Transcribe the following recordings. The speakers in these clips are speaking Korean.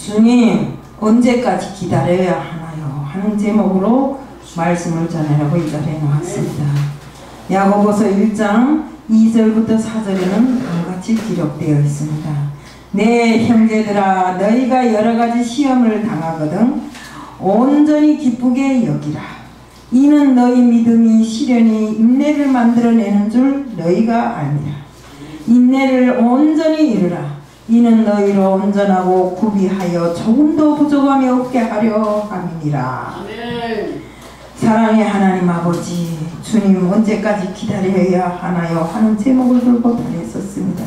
주님 언제까지 기다려야 하나요? 하는 제목으로 말씀을 전하려고 이 자리에 나왔습니다. 야고보서 1장 2절부터 4절에는 다음같이 기록되어 있습니다. 내 형제들아 너희가 여러가지 시험을 당하거든 온전히 기쁘게 여기라. 이는 너희 믿음이 시련이 인내를 만들어내는 줄 너희가 알미라. 인내를 온전히 이루라. 이는 너희로 온전하고 구비하여 조금도 부족함이 없게 하려 함이니라. 아멘. 사랑의 하나님 아버지, 주님 언제까지 기다려야 하나요? 하는 제목을 들고 다녔었습니다.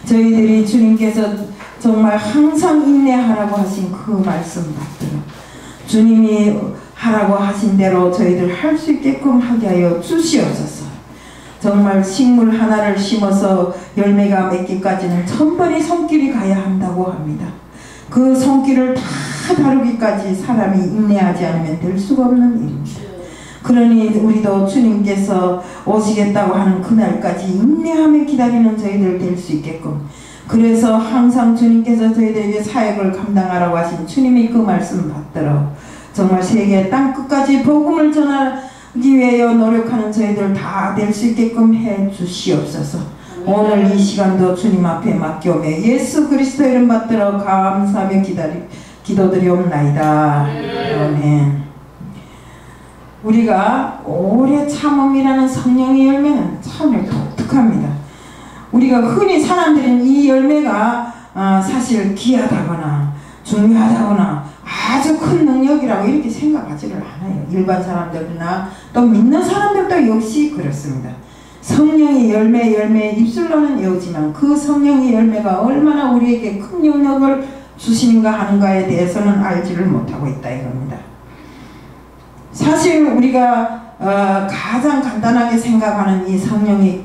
저희들이 주님께서 정말 항상 인내하라고 하신 그 말씀 받들어 주님이 하라고 하신 대로 저희들 할 수 있게끔 하게 하여 주시옵소서. 정말 식물 하나를 심어서 열매가 맺기까지는 천번의 손길이 가야 한다고 합니다. 그 손길을 다 다루기까지 사람이 인내하지 않으면 될 수가 없는 일입니다. 그러니 우리도 주님께서 오시겠다고 하는 그날까지 인내하며 기다리는 저희들 될 수 있게끔, 그래서 항상 주님께서 저희들에게 사역을 감당하라고 하신 주님의 그 말씀 받들어 정말 세계 땅 끝까지 복음을 전하기 위하여 노력하는 저희들 다 될 수 있게끔 해 주시옵소서. 오늘 이 시간도 주님 앞에 맡겨오며 예수 그리스도 이름 받들어 감사하며 기도드리옵나이다. 아멘. 우리가 오래 참음이라는 성령의 열매는 참 독특합니다. 우리가 흔히 사람들은 이 열매가 사실 귀하다거나 중요하다거나 아주 큰 능력이라고 이렇게 생각하지를 않아요. 일반 사람들이나 또 믿는 사람들도 역시 그렇습니다. 성령의 열매 입술로는 외우지만 그 성령의 열매가 얼마나 우리에게 큰 영역을 주시는가 하는가에 대해서는 알지를 못하고 있다 이겁니다. 사실 우리가 가장 간단하게 생각하는 이 성령의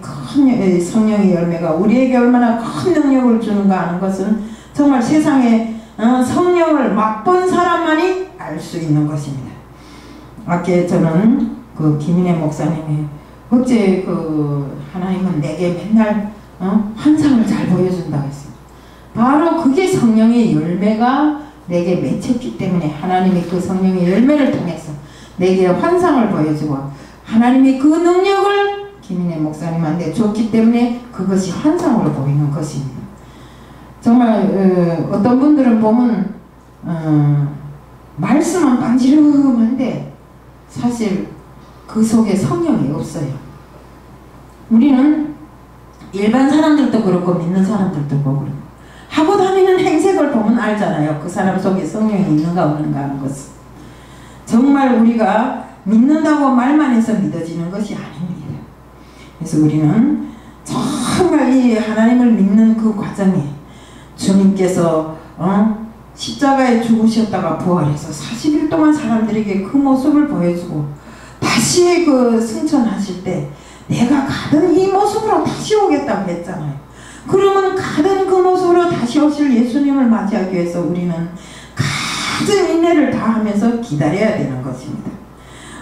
열매가 우리에게 얼마나 큰 능력을 주는가 하는 것은 정말 세상에 성령을 맛본 사람만이 알 수 있는 것입니다. 아까 저는 그 김인혜 목사님이 어째 하나님은 내게 맨날 환상을 잘 보여준다고 했습니다. 바로 그게 성령의 열매가 내게 맺혔기 때문에 하나님이 그 성령의 열매를 통해서 내게 환상을 보여주고 하나님이 그 능력을 김인혜 목사님한테 줬기 때문에 그것이 환상으로 보이는 것입니다. 정말 어떤 분들은 보면 말씀은 반지름한데 사실 그 속에 성령이 없어요. 우리는 일반 사람들도 그렇고 믿는 사람들도 그렇고 하고 다니는 행색을 보면 알잖아요. 그 사람 속에 성령이 있는가 없는가 하는 것은. 정말 우리가 믿는다고 말만 해서 믿어지는 것이 아닙니다. 그래서 우리는 정말 이 하나님을 믿는 그 과정에 주님께서 십자가에 죽으셨다가 부활해서 40일 동안 사람들에게 그 모습을 보여주고 다시 그 승천하실 때 내가 가던 이 모습으로 다시 오겠다고 했잖아요. 그러면 가던 그 모습으로 다시 오실 예수님을 맞이하기 위해서 우리는 가진 인내를 다하면서 기다려야 되는 것입니다.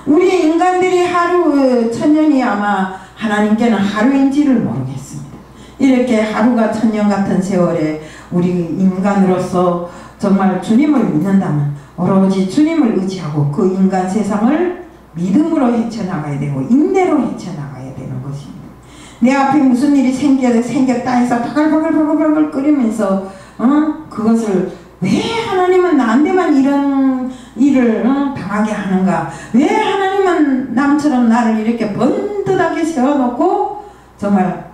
우리 인간들이 하루 천년이 아마 하나님께는 하루인지를 모르겠습니다. 이렇게 하루가 천년 같은 세월에 우리 인간으로서 정말 주님을 믿는다면 오로지 주님을 의지하고 그 인간 세상을 믿음으로 헤쳐나가야 되고 인내로 헤쳐나가야 되는 것입니다. 내 앞에 무슨 일이 생겼다 해서 바글바글 끓이면서 그것을 왜 하나님은 나한테만 이런 일을 당하게 하는가, 왜 하나님은 남처럼 나를 이렇게 번듯하게 세워놓고 정말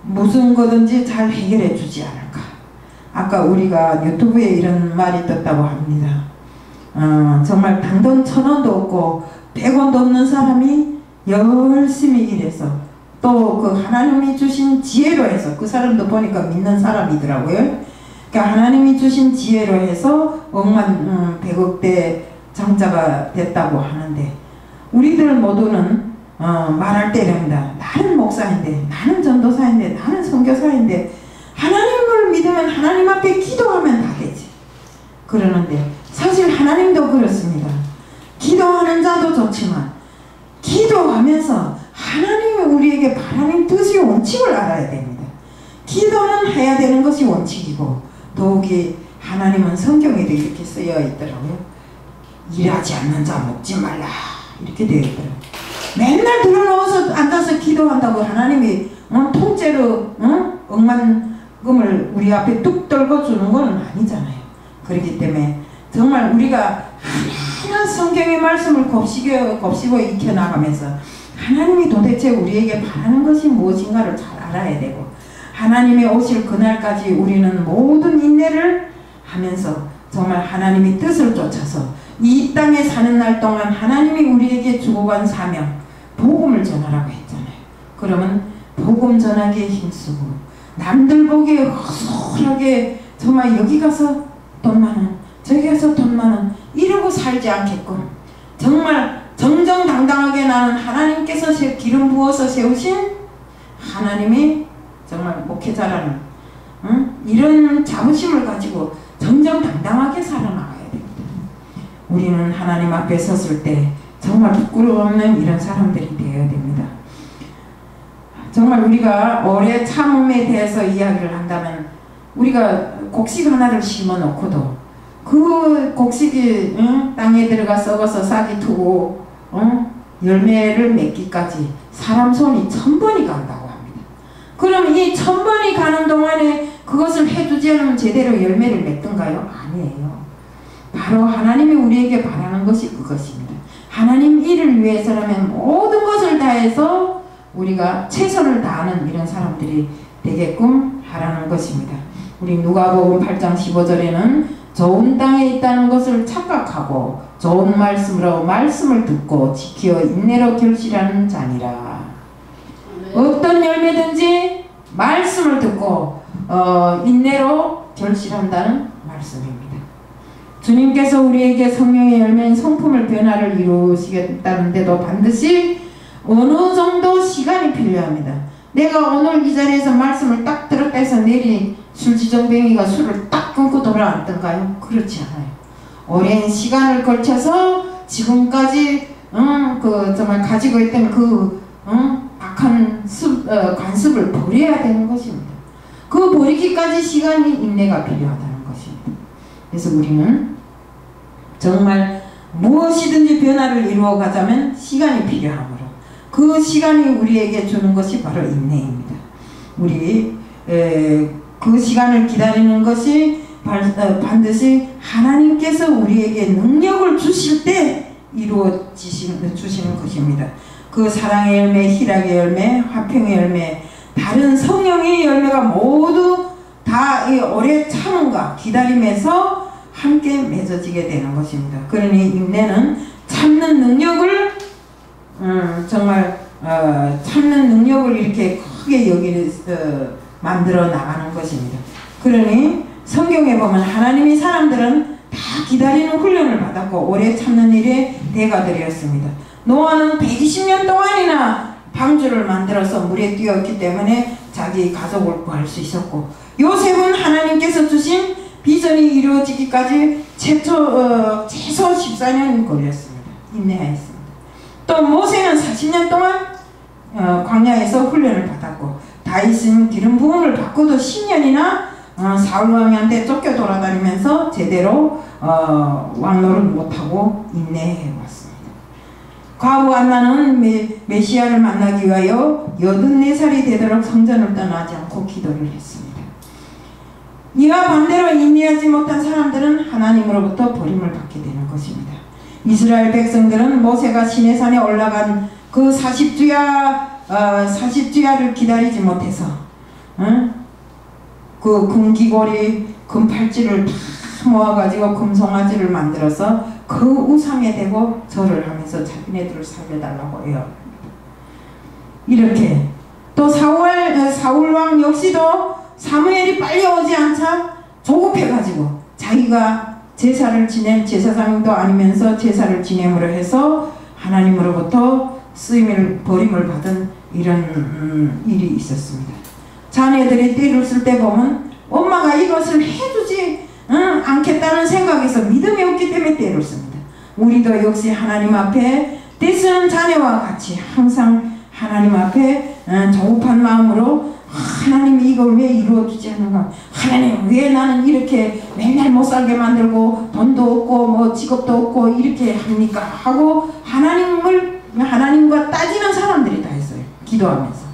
무슨 거든지 잘 해결해 주지 않을까. 아까 우리가 유튜브에 이런 말이 떴다고 합니다. 정말 단돈 1,000원도 없고 100원도 없는 사람이 열심히 일해서 또 그 하나님이 주신 지혜로 해서, 그 사람도 보니까 믿는 사람이더라고요. 그러니까 하나님이 주신 지혜로 해서 억만 100억대 장자가 됐다고 하는데, 우리들 모두는 말할 때랍니다. 나는 목사인데, 나는 전도사인데, 나는 선교사인데, 하나님을 믿으면 하나님 앞에 기도하면 다 되지. 그러는데 사실 하나님도 그렇습니다. 기도하는 자도 좋지만 기도하면서 하나님이 우리에게 바라는 뜻이 원칙을 알아야 됩니다. 기도는 해야 되는 것이 원칙이고 더욱이 하나님은 성경에도 이렇게 쓰여 있더라고요. 일하지 않는 자 먹지 말라 이렇게 되어 있더라고요. 맨날 들어놓아서 앉아서 기도한다고 하나님이 통째로 억만금을 우리 앞에 뚝 떨궈 주는 건 아니잖아요. 그렇기 때문에 정말 우리가 하나하나 성경의 말씀을 곱씹어 익혀나가면서 하나님이 도대체 우리에게 바라는 것이 무엇인가를 잘 알아야 되고, 하나님이 오실 그날까지 우리는 모든 인내를 하면서 정말 하나님의 뜻을 쫓아서 이 땅에 사는 날 동안 하나님이 우리에게 주고 간 사명, 복음을 전하라고 했잖아요. 그러면 복음 전하기에 힘쓰고 남들 보기에 허술하게 정말 여기 가서 돈 많은 저기 가서 돈 많은 이러고 살지 않게끔 정말 정정당당하게 나는 하나님께서 기름 부어서 세우신 하나님이 정말 목회자라는 이런 자부심을 가지고 정정당당하게 살아나가야 됩니다. 우리는 하나님 앞에 섰을 때 정말 부끄러움 없는 이런 사람들이 되어야 됩니다. 정말 우리가 오래 참음에 대해서 이야기를 한다면, 우리가 곡식 하나를 심어 놓고도 그 곡식이 땅에 들어가 썩어서 싹이 트고 열매를 맺기까지 사람 손이 1000번이 간다고 합니다. 그럼 이 1000번이 가는 동안에 그것을 해주지 않으면 제대로 열매를 맺던가요? 아니에요. 바로 하나님이 우리에게 바라는 것이 그것입니다. 하나님 일을 위해서라면 모든 것을 다해서 우리가 최선을 다하는 이런 사람들이 되게끔 하라는 것입니다. 우리 누가복음 8장 15절에는 좋은 땅에 있다는 것을 착각하고 좋은 말씀으로 말씀을 듣고 지키어 인내로 결실하는 자니라. 어떤 열매든지 말씀을 듣고 인내로 결실한다는 말씀입니다. 주님께서 우리에게 성령의 열매인 성품을 변화를 이루시겠다는데도 반드시 어느 정도 시간이 필요합니다. 내가 오늘 이 자리에서 말씀을 딱 들었다 해서 내일 술지정뱅이가 술을 딱 끊고 돌아왔던가요? 그렇지 않아요. 오랜 시간을 걸쳐서 지금까지 정말 가지고 있던 그 악한 관습을 버려야 되는 것입니다. 그 버리기까지 시간이 인내가 필요하다는 것입니다. 그래서 우리는 정말 무엇이든지 변화를 이루어 가자면 시간이 필요하므로 그 시간이 우리에게 주는 것이 바로 인내입니다. 우리 그 시간을 기다리는 것이 반드시 하나님께서 우리에게 능력을 주실 때 주시는 것입니다. 그 사랑의 열매, 희락의 열매, 화평의 열매, 다른 성령의 열매가 모두 다 이 오래 참음과 기다림에서 함께 맺어지게 되는 것입니다. 그러니 인내는 참는 능력을 정말 참는 능력을 이렇게 크게 만들어 나가는 것입니다. 그러니 성경에 보면 하나님의 사람들은 다 기다리는 훈련을 받았고 오래 참는 일에 대가들이었습니다. 노아는 120년 동안이나 방주를 만들어서 물에 뛰었기 때문에 자기 가족을 구할 수 있었고, 요셉은 하나님께서 주신 비전이 이루어지기까지 최소 14년 걸렸습니다. 인내하였습니다. 또 모세는 40년 동안 광야에서 훈련을 받았고, 다윗은 기름 부음을 받고도 10년이나 사울왕한테 쫓겨 돌아다니면서 제대로 왕노릇 못하고 인내해 왔습니다. 과부 안나는 메시아를 만나기 위하여 84살이 되도록 성전을 떠나지 않고 기도를 했습니다. 이와 반대로 인내하지 못한 사람들은 하나님으로부터 버림을 받게 되는 것입니다. 이스라엘 백성들은 모세가 시내산에 올라간 그 40주야를 기다리지 못해서 그 금귀고리, 금팔찌를 다 모아가지고 금송아지를 만들어서 그 우상에 대고 절을 하면서 자기네들을 살려달라고 해요. 이렇게 또 사울왕 역시도 사무엘이 빨리 오지 않자 조급해가지고 자기가 제사를 지낸 제사장도 아니면서 제사를 지냄으로 해서 하나님으로부터 버림을 받은 이런 일이 있었습니다. 자녀들이 때를 쓸 때 보면 엄마가 이것을 해주지 않겠다는 생각에서 믿음이 없기 때문에 때를 씁니다. 우리도 역시 하나님 앞에 떼쓰는 자녀와 같이 항상 하나님 앞에 조급한 마음으로 하나님이 이걸 왜 이루어주지 않는가? 하나님 왜 나는 이렇게 맨날 못 살게 만들고 돈도 없고 뭐 직업도 없고 이렇게 합니까? 하고 하나님과 따지는 사람들이 다 있어요. 기도하면서.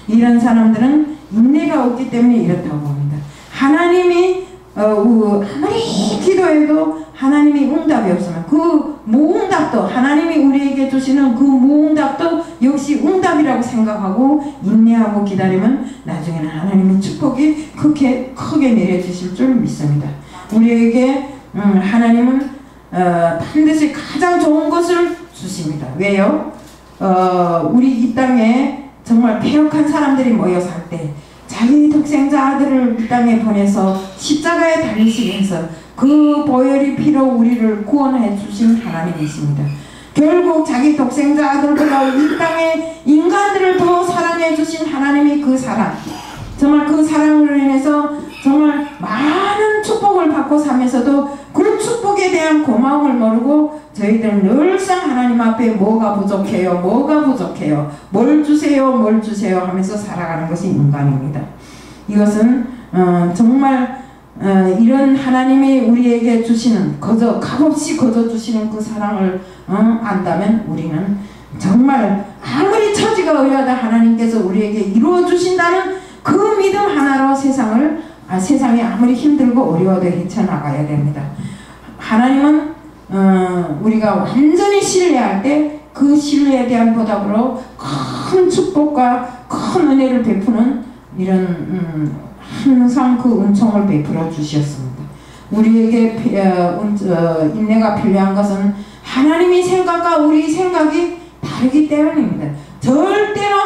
이런 사람들은 인내가 없기 때문에 이렇다고 봅니다. 하나님이 아무리 기도해도 하나님이 응답이 없으면 그 무응답도 하나님이 우리에게 주시는 그 무응답도 역시 응답이라고 생각하고 인내하고 기다리면 나중에는 하나님의 축복이 크게 내려주실 줄 믿습니다. 우리에게 하나님은 반드시 가장 좋은 것을 주십니다. 왜요? 우리 이 땅에 정말 패역한 사람들이 모여 살 때 자기 독생자 아들을 이 땅에 보내서 십자가에 달리시게 해서 그 보혈의 피로 우리를 구원해 주신 하나님이십니다. 결국 자기 독생자 아들보다 이 땅에 인간들을 더 사랑해 주신 하나님이 그 사랑, 정말 그 사랑으로 인해서 정말 많은 축복을 받고 살면서도 그 축복에 대한 고마움을 모르고 저희들은 늘상 하나님 앞에 뭐가 부족해요, 뭘 주세요 하면서 살아가는 것이 인간입니다. 이것은 정말 이런 하나님이 우리에게 주시는 값없이 거저 주시는 그 사랑을 안다면 우리는 정말 아무리 처지가 어려워도 하나님께서 우리에게 이루어 주신다는 그 믿음 하나로 세상이 아무리 힘들고 어려워도 헤쳐나가야 됩니다. 하나님은 우리가 완전히 신뢰할 때 그 신뢰에 대한 보답으로 큰 축복과 큰 은혜를 베푸는 이런 항상 그 은총을 베풀어 주셨습니다. 우리에게 인내가 필요한 것은 하나님의 생각과 우리 생각이 다르기 때문입니다. 절대로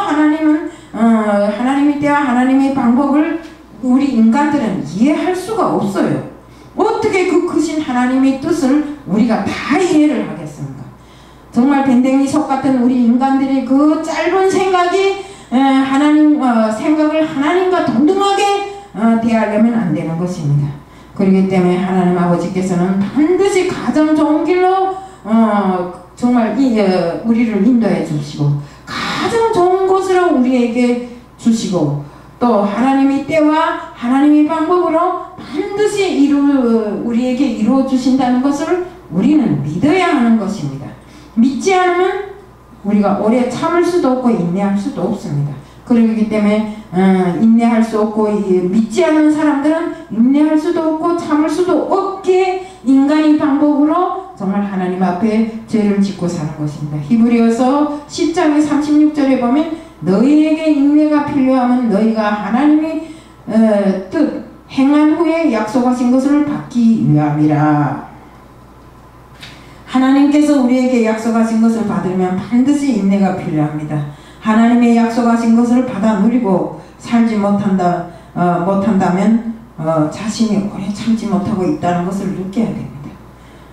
하나님의 때와 하나님의 방법을 우리 인간들은 이해할 수가 없어요. 어떻게 그 크신 하나님의 뜻을 우리가 다 이해를 하겠습니까? 정말 밴댕이 속 같은 우리 인간들이 그 짧은 생각이 생각을 하나님과 동등하게 대하려면 안 되는 것입니다. 그렇기 때문에 하나님 아버지께서는 반드시 가장 좋은 길로 정말 우리를 인도해 주시고 가장 좋은 것으로 우리에게 주시고 또 하나님의 때와 하나님의 방법으로 반드시 우리에게 이루어 주신다는 것을 우리는 믿어야 하는 것입니다. 믿지 않으면 우리가 오래 참을 수도 없고 인내할 수도 없습니다. 그렇기 때문에 인내할 수 없고 믿지 않는 사람들은 인내할 수도 없고 참을 수도 없게 인간의 방법으로 정말 하나님 앞에 죄를 짓고 사는 것입니다. 히브리서 10장의 36절에 보면 너희에게 인내가 필요하면 너희가 하나님의 뜻 행한 후에 약속하신 것을 받기 위함이라. 하나님께서 우리에게 약속하신 것을 받으려면 반드시 인내가 필요합니다. 하나님의 약속하신 것을 받아 누리고 살지 못한다면 자신이 오래 참지 못하고 있다는 것을 느껴야 됩니다.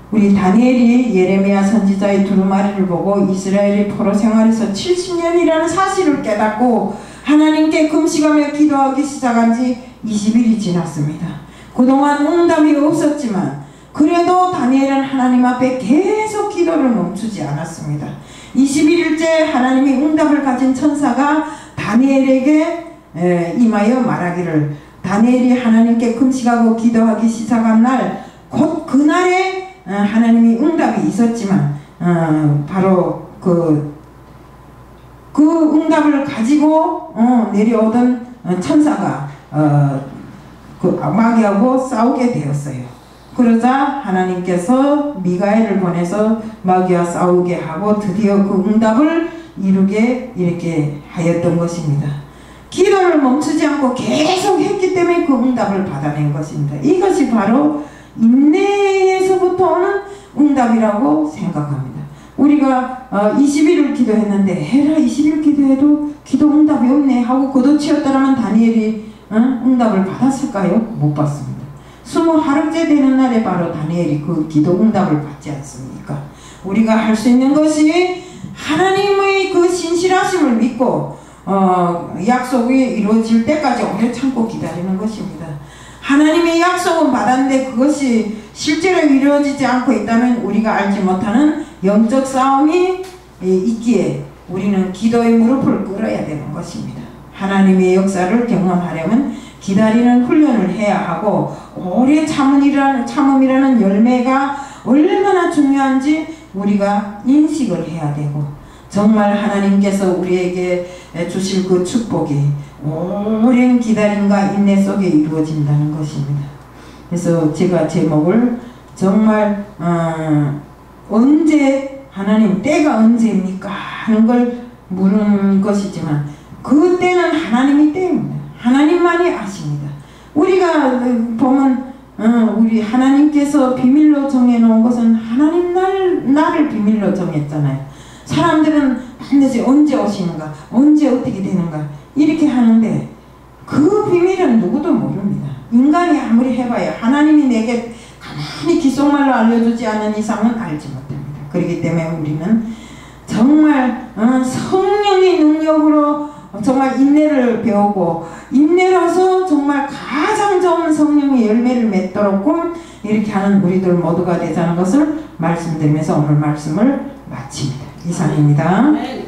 우리 다니엘이 예레미야 선지자의 두루마리를 보고 이스라엘이 포로 생활에서 70년이라는 사실을 깨닫고 하나님께 금식하며 기도하기 시작한 지 20일이 지났습니다. 그동안 응답이 없었지만 그래도 다니엘은 하나님 앞에 계속 기도를 멈추지 않았습니다. 21일째 하나님이 응답을 가진 천사가 다니엘에게 임하여 말하기를 다니엘이 하나님께 금식하고 기도하기 시작한 날 곧 그날에 하나님이 응답이 있었지만 바로 그 응답을 가지고 내려오던 천사가 마귀하고 싸우게 되었어요. 그러자 하나님께서 미가엘을 보내서 마귀와 싸우게 하고 드디어 그 응답을 이루게 이렇게 하였던 것입니다. 기도를 멈추지 않고 계속 했기 때문에 그 응답을 받아낸 것입니다. 이것이 바로 인내에서부터 오는 응답이라고 생각합니다. 우리가 20일을 기도했는데 해라 20일 기도해도 기도 응답이 없네 하고 걷어치웠더라면 다니엘이 응답을 받았을까요? 못 받습니다. 20하루째 되는 날에 바로 다니엘이 그 기도 응답을 받지 않습니까? 우리가 할 수 있는 것이 하나님의 그 신실하심을 믿고 약속이 이루어질 때까지 오래 참고 기다리는 것입니다. 하나님의 약속은 받았는데 그것이 실제로 이루어지지 않고 있다면 우리가 알지 못하는 영적 싸움이 있기에 우리는 기도의 무릎을 꿇어야 되는 것입니다. 하나님의 역사를 경험하려면 기다리는 훈련을 해야 하고 오래 참음이라는 열매가 얼마나 중요한지 우리가 인식을 해야 되고 정말 하나님께서 우리에게 주실 그 축복이 오랜 기다림과 인내 속에 이루어진다는 것입니다. 그래서 제가 제목을 정말 언제 하나님 때가 언제입니까 하는 걸 물은 것이지만 그 때는 하나님이 때입니다. 하나님만이 아십니다. 우리가 보면 우리 하나님께서 비밀로 정해놓은 것은 하나님 나를 비밀로 정했잖아요. 사람들은 반드시 언제 오시는가 언제 어떻게 되는가 이렇게 하는데 그 비밀은 누구도 모릅니다. 인간이 아무리 해봐야 하나님이 내게 가만히 귓속말로 알려주지 않는 이상은 알지 못합니다. 그렇기 때문에 우리는 정말 성령의 능력으로 정말 인내를 배우고 인내로서 정말 가장 좋은 성령의 열매를 맺도록 이렇게 하는 우리들 모두가 되자는 것을 말씀드리면서 오늘 말씀을 마칩니다. 이상입니다. 네.